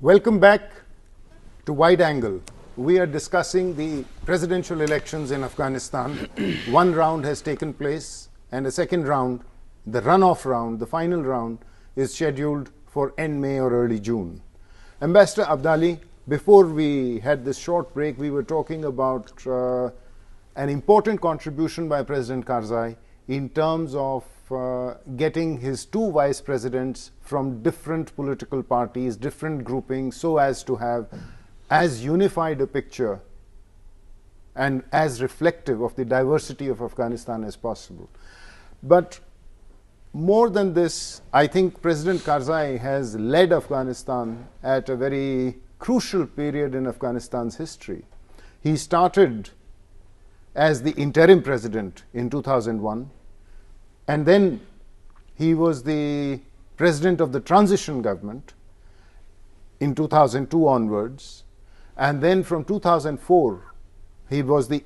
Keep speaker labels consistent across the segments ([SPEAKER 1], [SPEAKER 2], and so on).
[SPEAKER 1] Welcome back to Wide Angle. We are discussing the presidential elections in Afghanistan. One round has taken place, and a second round, the runoff round, the final round, is scheduled for end May or early June. Ambassador Abdali, before we had this short break, we were talking about an important contribution by President Karzai in terms of getting his two vice presidents from different political parties, different groupings, so as to have as unified a picture and as reflective of the diversity of Afghanistan as possible. But more than this, I think President Karzai has led Afghanistan at a very crucial period in Afghanistan's history. He started as the interim president in 2001, and then he was the president of the transition government in 2002 onwards, and then from 2004 he was the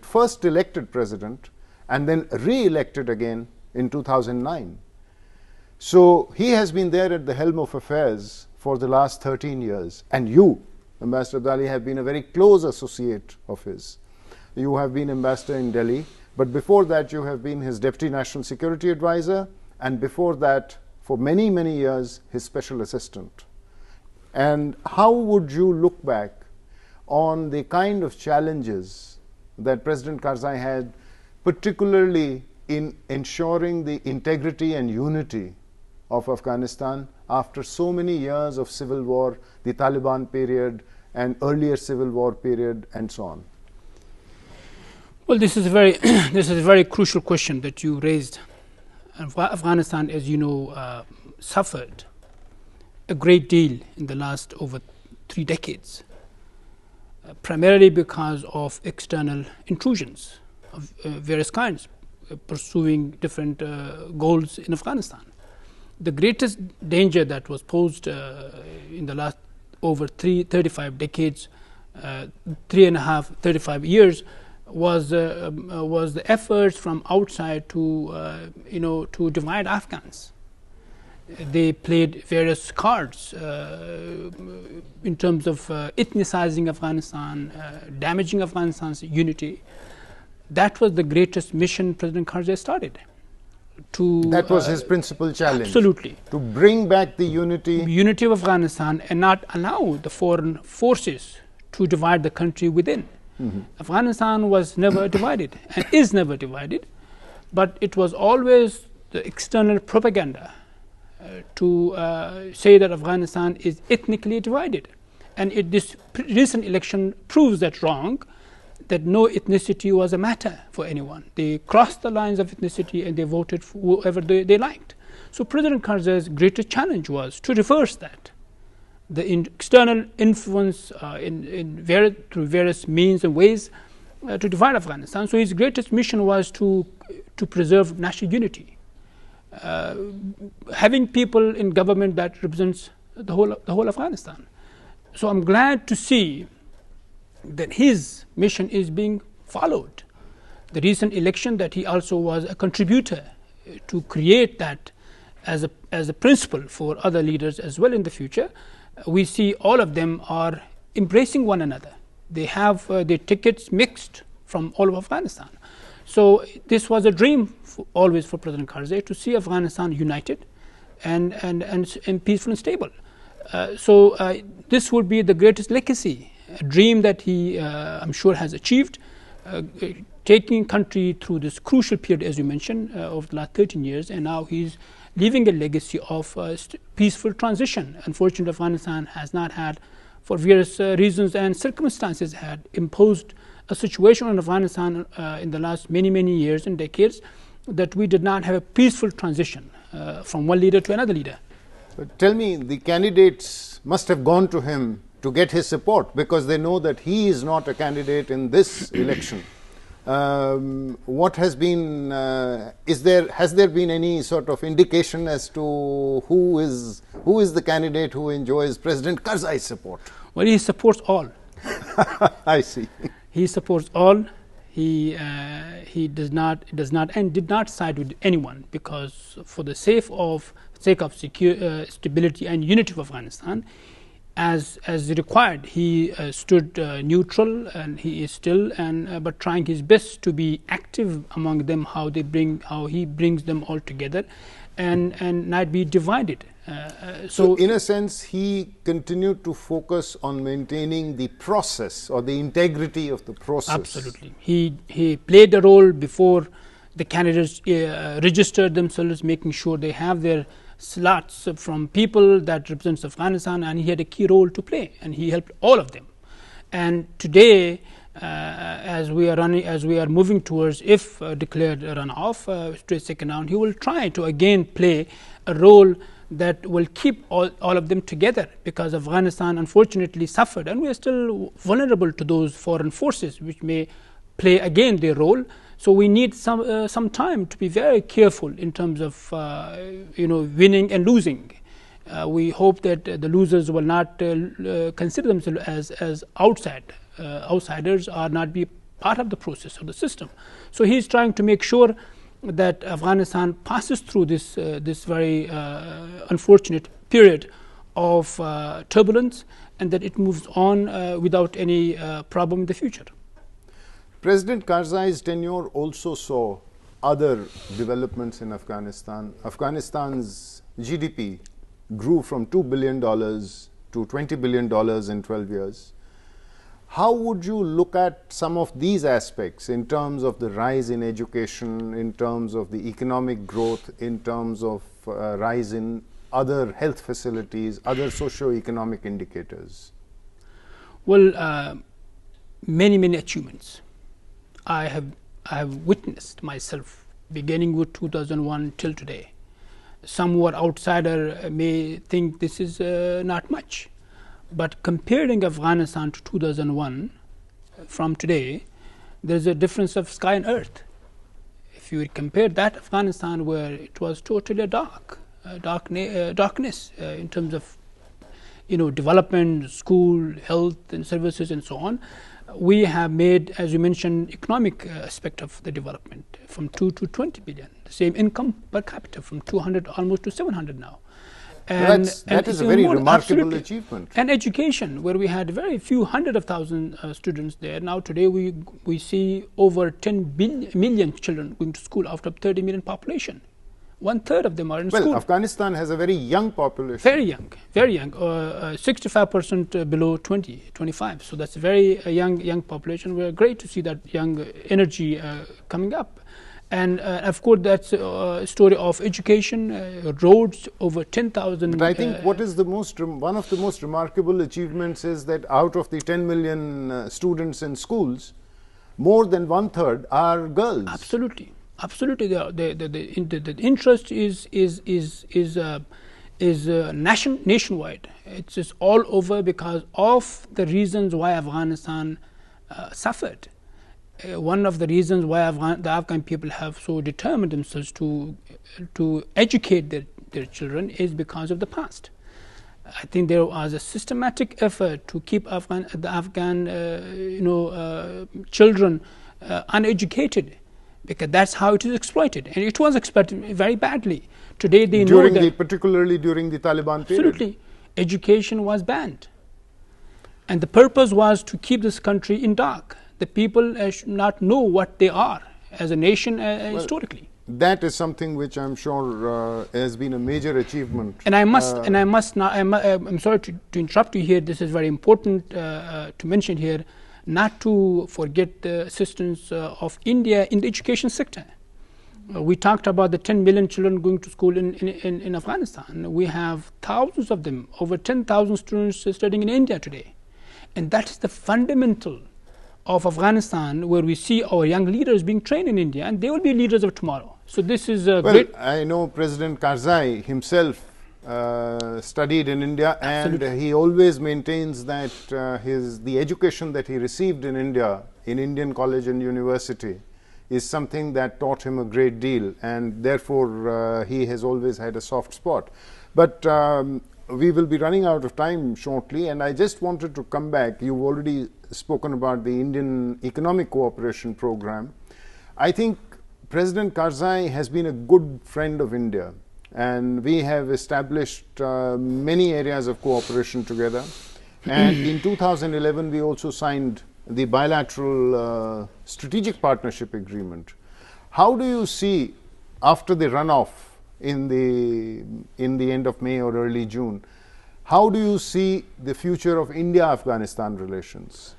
[SPEAKER 1] first elected president, and then re-elected again in 2009. So he has been there at the helm of affairs for the last 13 years, and you, Ambassador Abdali, have been a very close associate of his. You have been ambassador in Delhi, but before that you have been his Deputy National Security Advisor, and before that, for many, many years, his special assistant. And how would you look back on the kind of challenges that President Karzai had, particularly in ensuring the integrity and unity of Afghanistan after so many years of civil war, the Taliban period, and earlier civil war period, and so on?
[SPEAKER 2] Well, this is a very crucial question that you raised. Afghanistan, as you know, suffered a great deal in the last over 3 decades, primarily because of external intrusions of various kinds, pursuing different goals in Afghanistan. The greatest danger that was posed in the last over 35 decades, 35 years, was the efforts from outside to to divide Afghans. They played various cards in terms of ethnicizing Afghanistan, damaging Afghanistan's unity. That was the greatest mission President Karzai started. That
[SPEAKER 1] was his principal challenge.
[SPEAKER 2] Absolutely.
[SPEAKER 1] To bring back the unity
[SPEAKER 2] of Afghanistan and not allow the foreign forces to divide the country within. Mm-hmm. Afghanistan was never divided and is never divided, but it was always the external propaganda to say that Afghanistan is ethnically divided. And this recent election proves that wrong, that no ethnicity was a matter for anyone. They crossed the lines of ethnicity and they voted for whoever they liked. So President Karzai's greatest challenge was to reverse that. The external influence through various means and ways to divide Afghanistan. So his greatest mission was to preserve national unity, having people in government that represents the whole Afghanistan. So I'm glad to see that his mission is being followed. The recent election, that he also was a contributor to create that as a principle for other leaders as well in the future. We see all of them are embracing one another. They have their tickets mixed from all of Afghanistan. So this was a dream always for President Karzai, to see Afghanistan united and peaceful and stable. So this would be the greatest legacy, a dream that he, I'm sure, has achieved, taking country through this crucial period, as you mentioned, over the last 13 years, and now he's leaving a legacy of peaceful transition. Unfortunately, Afghanistan has not had, for various reasons and circumstances, had imposed a situation on Afghanistan in the last many years and decades that we did not have a peaceful transition from one leader to another leader.
[SPEAKER 1] But tell me, the candidates must have gone to him to get his support, because they know that he is not a candidate in this election. What has been, has there been any sort of indication as to who is the candidate who enjoys President Karzai's support?
[SPEAKER 2] Well, he supports all.
[SPEAKER 1] I see.
[SPEAKER 2] He supports all. He does not and did not side with anyone, because for the sake of stability and unity of Afghanistan, as required. He stood neutral, and he is still, and but trying his best to be active among them. How he brings them all together, and not be divided.
[SPEAKER 1] So in a sense, he continued to focus on maintaining the process or the integrity of the process.
[SPEAKER 2] Absolutely, he played a role before the candidates registered themselves, making sure they have their slots from people that represents Afghanistan, and he had a key role to play, and he helped all of them. And today, as we are moving towards, if declared a runoff to a second round, he will try to again play a role that will keep all of them together, because Afghanistan unfortunately suffered, and we are still vulnerable to those foreign forces which may play again their role. So we need some time to be very careful in terms of winning and losing. We hope that the losers will not consider themselves as outsiders, or not be part of the process of the system. So he is trying to make sure that Afghanistan passes through this very unfortunate period of turbulence, and that it moves on without any problem in the future.
[SPEAKER 1] President Karzai's tenure also saw other developments in Afghanistan. Afghanistan's GDP grew from $2 billion to $20 billion in 12 years. How would you look at some of these aspects in terms of the rise in education, in terms of the economic growth, in terms of rise in other health facilities, other socio-economic indicators?
[SPEAKER 2] Well, many achievements. I have witnessed myself, beginning with 2001 till today. Some who are outsider may think this is not much, but comparing Afghanistan to 2001 from today, there is a difference of sky and earth. If you compare that Afghanistan, where it was totally darkness in terms of development, school, health and services and so on, we have made, as you mentioned, economic aspect of the development from 2 to 20 billion. The same income per capita from 200 almost to 700 now.
[SPEAKER 1] And that is a very remarkable achievement.
[SPEAKER 2] And education, where we had very few hundred of thousand students there. Now today we see over 10 million children going to school out of 30 million population. 1/3 of them are in school.
[SPEAKER 1] Well, Afghanistan has a very young population.
[SPEAKER 2] Very young, 65% below 25. So that's a very young population. We're great to see that young energy coming up. And of course, that's a story of education, roads, over 10,000.
[SPEAKER 1] But I think what is one of the most remarkable achievements is that out of the 10 million students in schools, more than 1/3 are girls.
[SPEAKER 2] Absolutely. The interest is nationwide. It's just all over because of the reasons why Afghanistan suffered. One of the reasons why the Afghan people have so determined themselves to educate their children is because of the past. I think there was a systematic effort to keep the Afghan children uneducated, because that's how it is exploited, and it was exploited very badly. Today they know that
[SPEAKER 1] particularly during the Taliban period.
[SPEAKER 2] Absolutely, education was banned, and the purpose was to keep this country in dark. The people should not know what they are as a nation historically.
[SPEAKER 1] That is something which I'm sure has been a major achievement.
[SPEAKER 2] And I'm sorry to interrupt you here. This is very important to mention here, not to forget the assistance of India in the education sector. We talked about the 10 million children going to school in Afghanistan. We have thousands of them, over 10,000 students studying in India today. And that is the fundamental of Afghanistan, where we see our young leaders being trained in India, and they will be leaders of tomorrow. So this is great.
[SPEAKER 1] I know President Karzai himself studied in India.
[SPEAKER 2] Absolutely.
[SPEAKER 1] And he always maintains that the education that he received in India, in Indian college and university, is something that taught him a great deal, and therefore he has always had a soft spot. But we will be running out of time shortly, and I just wanted to come back. You've already spoken about the Indian Economic Cooperation Program. I think President Karzai has been a good friend of India, and we have established many areas of cooperation together. And in 2011, we also signed the bilateral strategic partnership agreement. How do you see, after the runoff in the end of May or early June, how do you see the future of India-Afghanistan relations,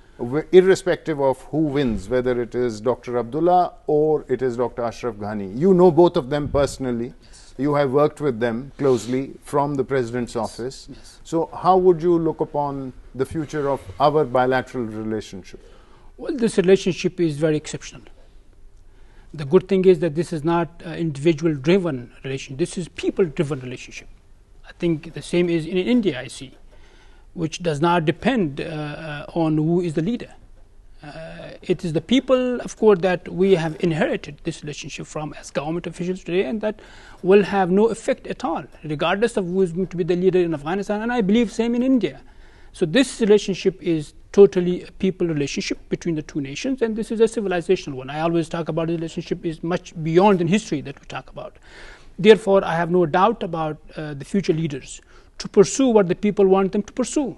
[SPEAKER 1] irrespective of who wins, whether it is Dr. Abdullah or it is Dr. Ashraf Ghani? You know both of them personally. You have worked with them closely from the President's office.
[SPEAKER 2] Yes.
[SPEAKER 1] So how would you look upon the future of our bilateral relationship?
[SPEAKER 2] Well, this relationship is very exceptional. The good thing is that this is not an individual-driven relation. This is people-driven relationship. I think the same is in India, I see, which does not depend on who is the leader. It is the people, of course, that we have inherited this relationship from as government officials today, and that will have no effect at all, regardless of who is going to be the leader in Afghanistan, and I believe same in India. So this relationship is totally a people relationship between the two nations, and this is a civilizational one. I always talk about the relationship is much beyond in history that we talk about. Therefore, I have no doubt about the future leaders to pursue what the people want them to pursue.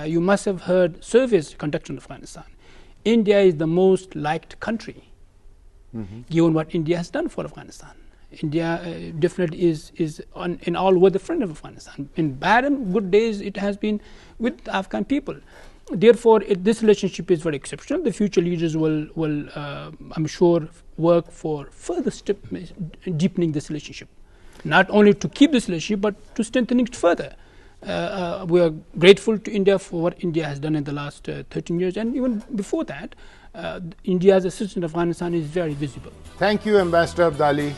[SPEAKER 2] You must have heard surveys conducted in Afghanistan. India is the most liked country, given what India has done for Afghanistan. India definitely is in all way the friend of Afghanistan. In bad and good days, it has been with the Afghan people. Therefore, this relationship is very exceptional. The future leaders will I'm sure, work for further deepening this relationship. Not only to keep this relationship, but to strengthening it further. We are grateful to India for what India has done in the last 13 years, and even before that, India's assistance in Afghanistan is very visible.
[SPEAKER 1] Thank you, Ambassador Abdali,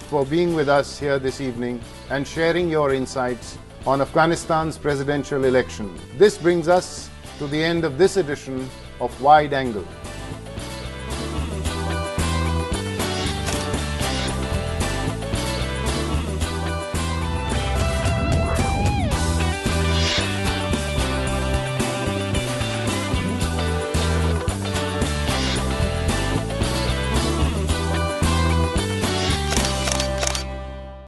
[SPEAKER 1] for being with us here this evening and sharing your insights on Afghanistan's presidential election. This brings us to the end of this edition of Wide Angle.